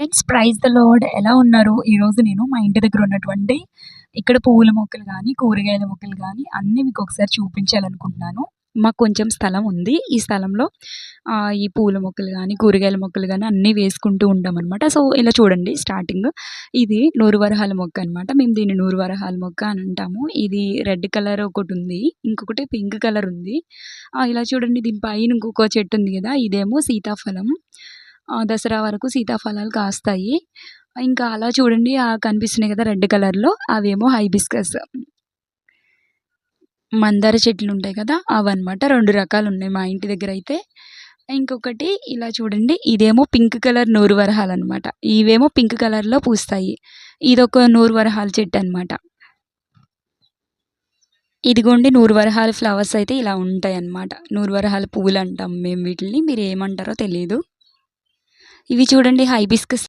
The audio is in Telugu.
Friends, praise the lord. ఎలా ఉన్నారు? ఈరోజు నేను మా ఇంటి దగ్గర ఉన్నటువంటి ఇక్కడ పువ్వుల మొక్కలు గానీ, కూరగాయల మొక్కలు గానీ అన్నీ మీకు ఒకసారి చూపించాలనుకుంటున్నాను. మాకు కొంచెం స్థలం ఉంది. ఈ స్థలంలో ఈ పూల మొక్కలు గానీ, కూరగాయల మొక్కలు గానీ అన్నీ వేసుకుంటూ ఉంటామనమాట. సో, ఇలా చూడండి స్టార్టింగ్ ఇది నూరువరహాల మొక్క అనమాట. మేము దీన్ని నూరువరహాల మొక్క అని అంటాము. ఇది రెడ్ కలర్ ఒకటుంది. ఇంకొకటి పింక్ కలర్ ఉంది. ఇలా చూడండి దీని పైన ఇంకొక చెట్టు ఉంది గదా! ఇదేమో సీతాఫలం. దసరా వరకు సీతాఫలాలు కాస్తాయి. ఇంకా అలా చూడండి కనిపిస్తున్నాయి కదా రెడ్ కలర్‌లో అవేమో హైబిస్కస్. మందార చెట్లుంటాయి కదా! అవన్నమాట. 2 రకాలున్నాయి మా ఇంటి దగ్గరైతే. ఇంకొకటి ఇలా చూడండి ఇదేమో పింక్ కలర్ నూరువరహాలనమాట. ఇవేమో పింక్ కలర్‌లో పూస్తాయి. ఇదొక నూరువరహాల చెట్టనమాట. ఇదిగోండి నూరువరహాల ఫ్లవర్స్ అయితే ఇలా ఉంటాయన్నమాట. నూరువరహాల పువ్వులంటాం మేము వీటిల్ని. మీరేమంటారో తెలీదు. ఇవి చూడండి హైబిస్కస్